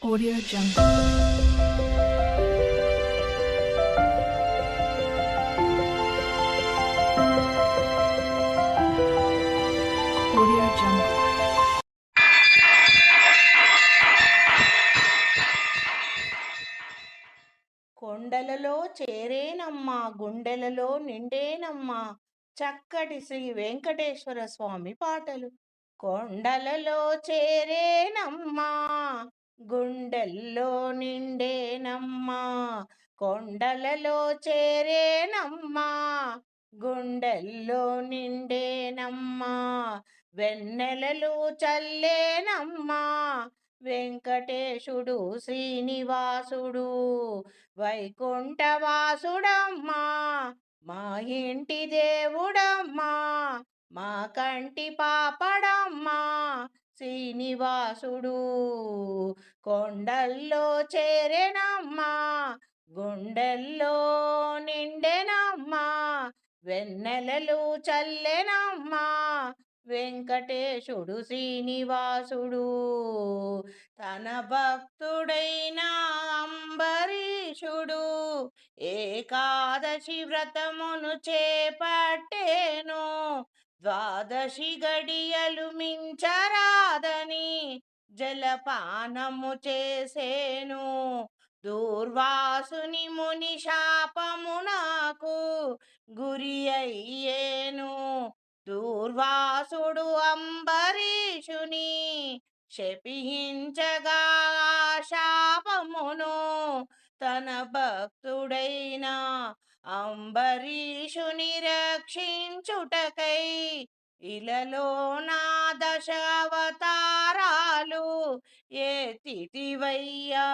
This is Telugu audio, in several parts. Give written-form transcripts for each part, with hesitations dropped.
Audio Jungle. Audio Jungle. కొండలలో చేరేనమ్మా గుండెలలో నిండేనమ్మా చక్కటి శ్రీ వెంకటేశ్వర స్వామి పాటలు. కొండలలో చేరేనమ్మా గుండెల్లో నిండేనమ్మా, కొండలలో చేరేనమ్మా గుండెల్లో నిండేనమ్మా, వెన్నెలలు చల్లేనమ్మా వెంకటేశుడు శ్రీనివాసుడు వైకుంఠవాసుడమ్మా, మా ఇంటి దేవుడమ్మా, మా కంటి పాపడమ్మా శ్రీనివాసుడు. కొండల్లో చేరెనమ్మా గుండెల్లో నిండెనమ్మా, వెన్నెలలు చల్లెనమ్మా వెంకటేశుడు శ్రీనివాసుడు. తన భక్తుడైన అంబరీషుడు ఏకాదశి వ్రతమును చేపట్టేను, ద్వాదశి గడియలు మించరాదని జలపానము చేసేను. దూర్వాసుని ముని శాపము నాకు గురి అయ్యేను, దూర్వాసుడు అంబరీషుని శపించగా శాపమును తన భక్తుడైన అంబరీషుని రక్షించుటకై ఇలలో నా దశ అవతారాలు ఎత్తితివయ్యా.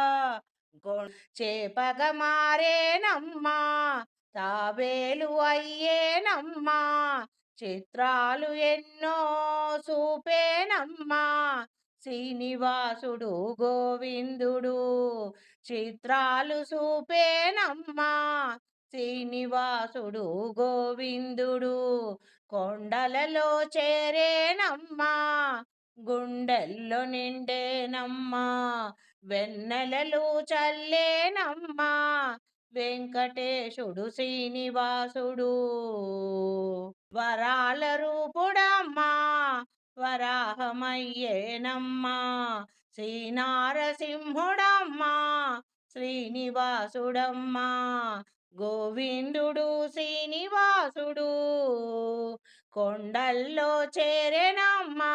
చేపగ మారేనమ్మా తాబేలు అయ్యేనమ్మా, చిత్రాలు ఎన్నో చూపేనమ్మా శ్రీనివాసుడు గోవిందుడు, చిత్రాలు చూపేనమ్మా శ్రీనివాసుడు గోవిందుడు. కొండలలో చేరేనమ్మా గుండెల్లో నిండేనమ్మా, వెన్నెలలు చల్లేనమ్మా వెంకటేశుడు శ్రీనివాసుడు. వరాల రూపుడమ్మా వరాహమయ్యేనమ్మా, శ్రీనారసింహుడమ్మా శ్రీనివాసుడమ్మా, గోవిందుడు శ్రీనివాసుడు. కొండల్లో చేరెనమ్మా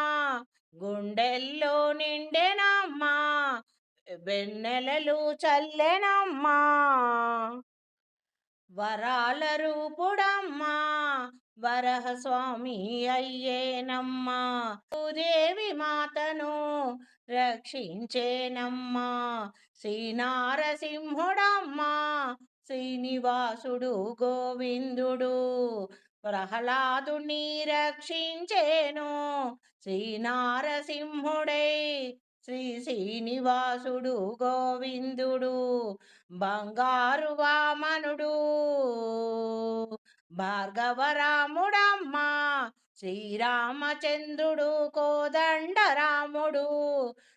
గుండెల్లో నిండెనమ్మా, వెన్నెలలు చల్లెనమ్మా. వరాల రూపుడమ్మా వరహస్వామి అయ్యేనమ్మా, భూదేవి మాతను రక్షించేనమ్మా శ్రీనారసింహుడమ్మా శ్రీనివాసుడు గోవిందుడు. ప్రహ్లాదుని రక్షించేను శ్రీనారసింహుడై శ్రీనివాసుడు గోవిందుడు. బంగారు వామనుడు భార్గవరాముడమ్మా, శ్రీరామచంద్రుడు కోదండరాముడు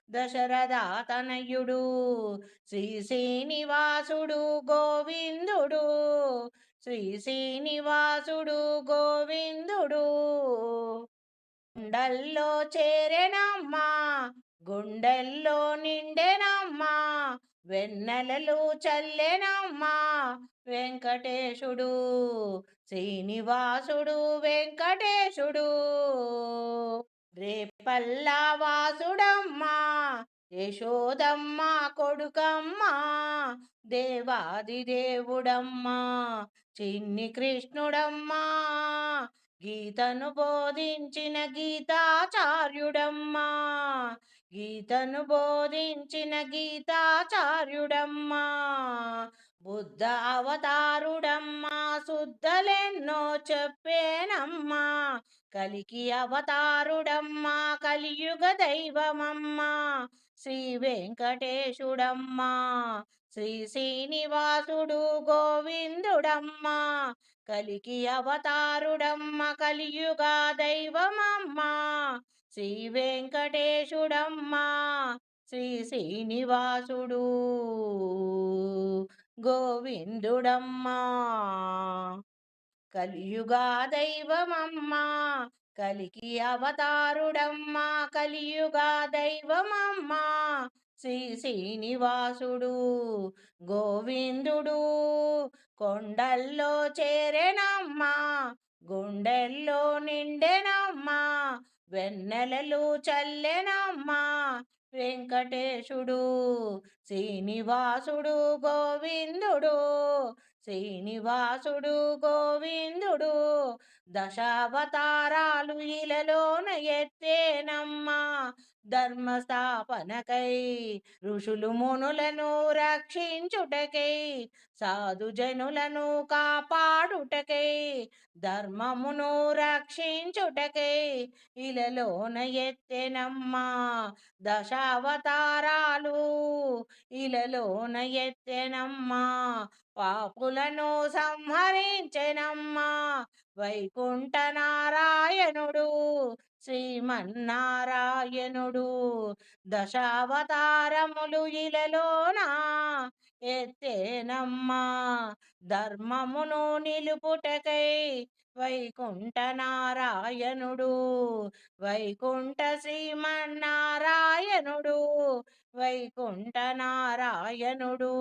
దశరథాతనయుడు శ్రీనివాసుడు గోవిందుడు, శ్రీనివాసుడు గోవిందుడు. గుండెల్లో చేరెనమ్మా గుండెల్లో నిండెనమ్మా, వెన్నెలలు చల్లెనమ్మా వెంకటేశుడు శ్రీనివాసుడు వెంకటేశుడు. రేపల్లా వాసుడమ్మా యశోదమ్మ కొడుకమ్మా, దేవాది దేవుడమ్మా చిన్ని కృష్ణుడమ్మా, గీతను బోధించిన గీతాచార్యుడమ్మా, గీతను బోధించిన గీతాచార్యుడమ్మా, బుద్ధ అవతారుడమ్మా శుద్ధలెన్నో చెప్పేనమ్మా, కలికి అవతారుడమ్మా కలియుగ దైవమమ్మా శ్రీ వెంకటేశుడమ్మా, శ్రీనివాసుడు గోవిందుడమ్మా కలికి అవతారుడమ్మ కలియుగా దైవమమ్మా శ్రీ వెంకటేశుడమ్మా, శ్రీ శ్రీనివాసుడు గోవిందుడమ్మా కలియుగా దైవమమ్మా కలికి అవతారుడమ్మా కలియుగా దైవమమ్మా శ్రీ శ్రీనివాసుడు గోవిందుడు కొండల్లో చేరెనమ్మా గుండెల్లో నిండెనమ్మా వెన్నెలలు చల్లెనమ్మా వెంకటేశుడు శ్రీనివాసుడు గోవిందుడు శ్రీనివాసుడు గోవిందుడు దశావతారాలు ఇలలోన ఎత్తేనమ్మా ధర్మస్థాపనకై ఋషులు మునులను రక్షించుటకై సాధు జనులను కాపాడుటకై ధర్మమును రక్షించుటకై ఇలలోన ఎత్తెనమ్మా దశావతారాలు ఇలలోన ఎత్తెనమ్మా పాపులను సంహరించెనమ్మా వైకుంఠ నారాయణుడు శ్రీమన్నారాయణుడు దశావతారములు ఇలలోన ఎత్తేనమ్మా ధర్మమును నిలుపుటకై వైకుంఠ నారాయణుడు వైకుంఠ శ్రీమన్నారాయణుడు వైకుంఠ నారాయణుడు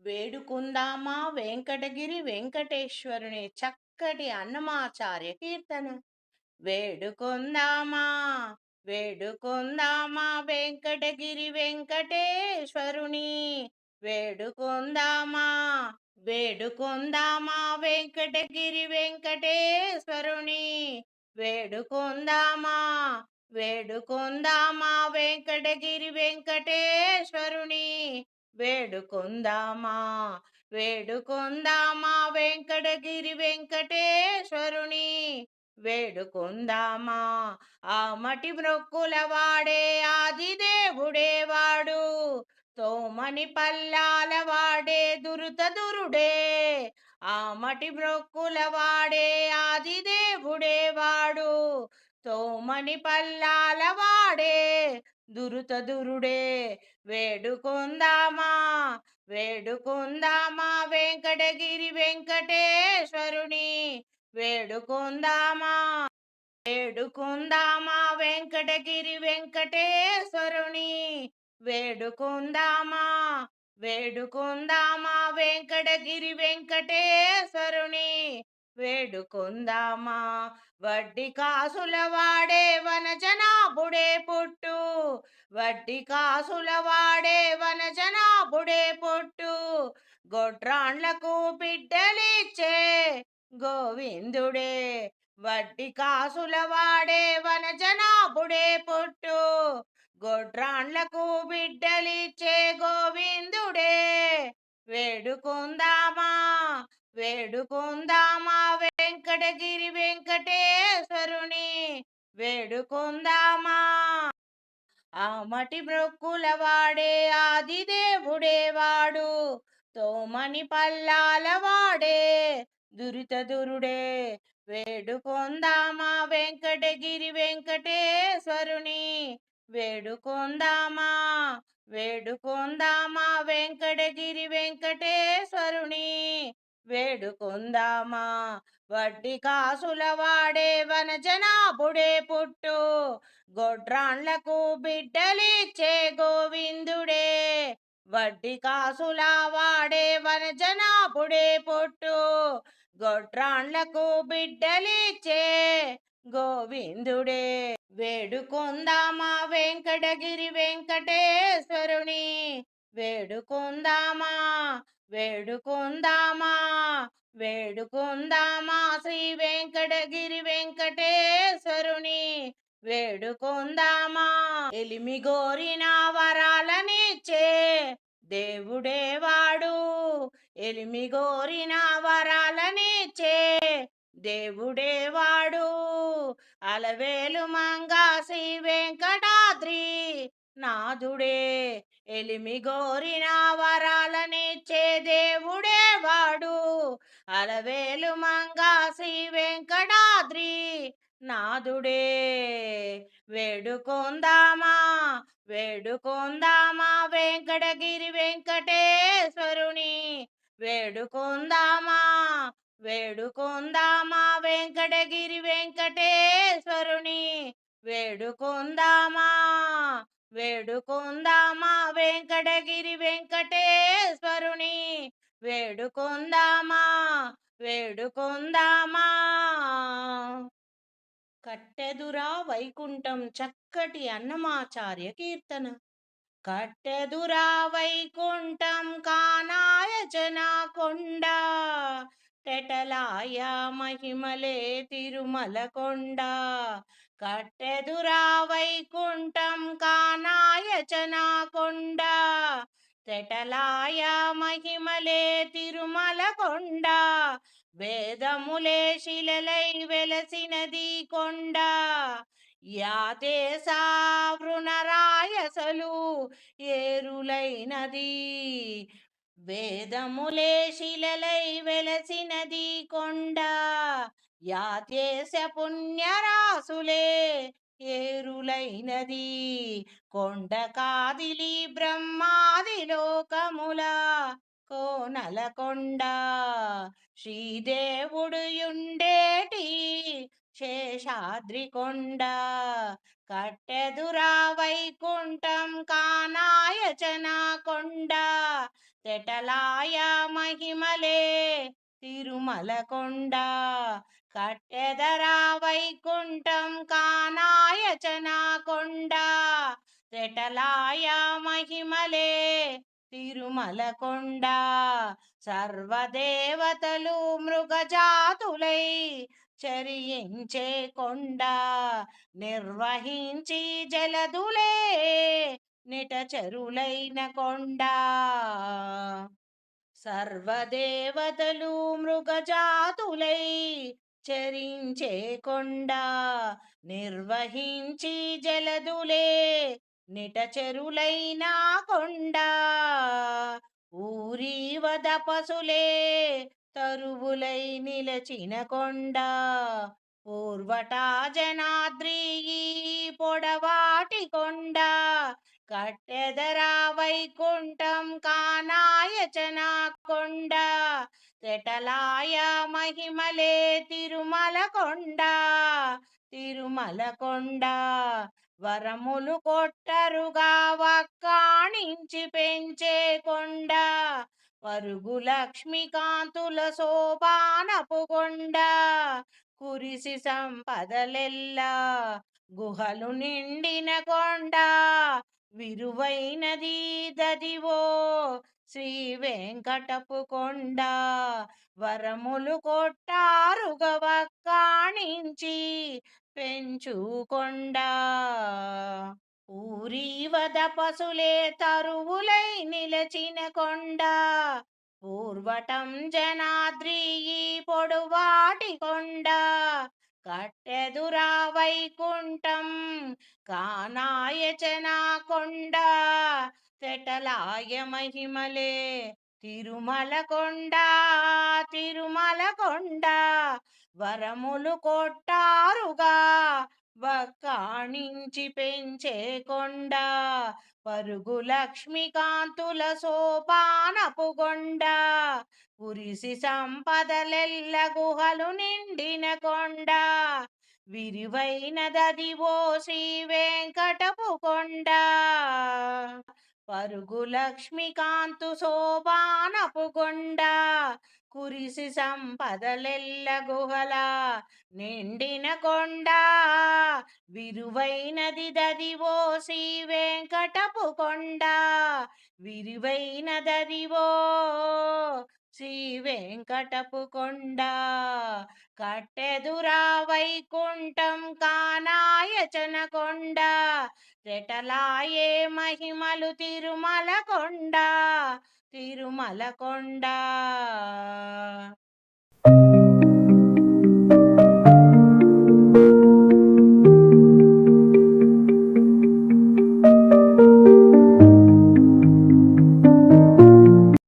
వేడుకుందామా వెంకటగిరి వెంకటేశ్వరుని చక్కటి అన్నమాచార్య కీర్తన వేడుకొందామా వేడుకొందామా వెంకటగిరి వెంకటేశ్వరుని వేడుకొందామా వేడుకొందామా వెంకటగిరి వెంకటేశ్వరుని వేడుకొందామా వేడుకొందామా వెంకటగిరి వెంకటేశ్వరుని వేడుకొందామా వేడుకొందామా వెంకటగిరి వెంకటేశ్వరుని వేడుకొందామా ఆ మటి మ్రొక్కుల వాడే ఆదిదేవుడే వాడు తోమని పల్లాల వాడే దురుతదురుడే ఆ మటి మ్రొక్కుల వాడే ఆదిదేవుడే వాడు తోమని పల్లాల వాడే దురుతదురుడే వేడుకొందామా వేడుకొందామా వెంకటగిరి వెంకటేశ్వరుని వేడుకొందామా వేడుకొందామా వెంకటగిరి వెంకటేశ్వరుని వేడుకొందామా వేడుకొందామా వెంకటగిరి వెంకటేశ్వరుని వేడుకొందామా వడ్డీ కాసుల వాడే వనజనాభుడే పుట్టు వడ్డీ కాసుల వాడే వనజనాభుడే పుట్టు గొడ్రాండ్లకు బిడ్డలిచ్చే గోవిందుడే వడ్డీ కాసుల వాడే వనజనాభుడే పుట్టు గొడ్రాండ్లకు బిడ్డలిచ్చే గోవిందుడే వేడుకొందామా వేడుకొందామా వెంకటగిరి వెంకటేశ్వరుని వేడుకొందామా ఆ మటి మ్రొక్కుల వాడే ఆదిదేవుడే వాడు తోమని పల్లాల వాడే దురితదురుడే వేడుకొందామా వెంకటగిరి వెంకటేశ్వరుని వేడుకొందామా వేడుకొందామా వెంకటగిరి వెంకటేశ్వరుని వేడుకొందామా వడ్డీ కాసుల వాడే వనజనాభుడే పుట్టు గొడ్రాండ్లకు బిడ్డలిచ్చే గోవిందుడే వడ్డీ కాసుల వాడే వనజనాభుడే పుట్టు గొడ్రాండ్లకు బిడ్డలిచ్చే గోవిందుడే వేడుకొందామా వెంకటగిరి వెంకటేశ్వరుని వేడుకొందామా వేడుకొందామా వేడుకొందామా శ్రీ వెంకటగిరి వెంకటేశ్వరుని వేడుకొందామా ఎలిమి గోరిన వరాలనిచ్చే దేవుడే వాడు ఎలిమి గోరిన వరాలనిచ్చే దేవుడే వాడు అలవేలు మంగా శ్రీ వెంకటాద్రి నాథుడే ఎలిమి గోరిన వరాలనిచ్చే దేవుడే వాడు అలవేలు మంగా శ్రీ వెంకటాద్రి నాథుడే వేడుకొందామా వేడుకొందామా వెంకటగిరి వెంకటేశ్వరుని వేడుకొందామా వేడుకొందామా వెంకటగిరి వెంకటేశ్వరుని వేడుకొందామా వేడుకొందామా వెంకటగిరి వెంకటేశ్వరుని వేడుకొందామా వేడుకొందామా కట్టెదురా వైకుంఠం చక్కటి అన్నమాచార్య కీర్తన. కట్టెదురా వైకుంఠం కానాయచన కొండ టెటలాయ మహిమలే తిరుమల కొండ. కట్టెదురా వైకుంఠం కానాయచన కొండ టెటలాయ మహిమలే తిరుమల కొండ. వేదములే శిలలై వెలసినది కొండ యాదేశ వృణరాయసలు ఏరులైనది. వేదములే శిలలై వెలసినది కొండ యాదేశ పుణ్యరాసులే ఏరులైనది. కొండ కాదిలి బ్రహ్మాది లోకముల కోనల కొండ శ్రీదేవుడు యుండేటి శేషాద్రి కొండ. కట్టెదురా వైకుంఠం కానాయచన కొండ తెటలాయ మహిమలే తిరుమల కొండ. కట్టెదరా వైకుంఠం కానాయచన కొండ తెటలాయ మహిమలే తిరుమల కొండ. సర్వదేవతలు మృగజాతులై చరించే కొండ నిర్వహించి జలదులే నిటచరులైన కొండ. సర్వదేవతలు మృగజాతులై చరించే కొండ నిర్వహించి జలదులే నిటచెరులైన కొండ. ఊరి వద పశులే తరువులై నిలచిన కొండ పూర్వట జనాద్రి పొడవాటి కొండ. కట్టెదరా వైకుంఠం కానాయచన కొండ తెటలాయ మహిమలే తిరుమల కొండ తిరుమల కొండ. వరములు కొట్టరుగా వక్కాణించి పెంచే కొండ పరుగు లక్ష్మీకాంతుల శోభానపు కొండ. కురిసి సంపదలెల్లా గుహలు నిండిన కొండ విరువైనది దదివో శ్రీ వెంకటపు కొండ. వరములు కొట్టారుగ వక్కాణించి పెంచు కొండ. ఊరి వద పశులే తరువులై నిలచిన కొండ పూర్వటం జనాద్రి పొడువాటి కొండ. కట్టెదురా వైకుంఠం కానాయచన కొండ తెటలాయ మహిమలే తిరుమల కొండ తిరుమల కొండ. వరములు కొట్టారుగా వక్కాణించి పెంచే కొండ పరుగు లక్ష్మీకాంతుల శోభానపు కొండ. కురిసి సంపదలెల్ల గుహలు నిండిన కొండ విరివైన దదివో శ్రీ వెంకటపు కొండ. పరుగు లక్ష్మీకాంతు శోభానపు కొండ కురిసి సంపదలెల్ల గుహల నిండిన కొండ విరువైనది దదివో శ్రీ వెంకటపు కొండ విరివైన దదివో శ్రీ వెంకటపు కొండ. కట్టెదురా వైకుంఠం కానాయచన కొండ తెటలాయే మహిమలు తిరుమల కొండ తిరుమల కొండ.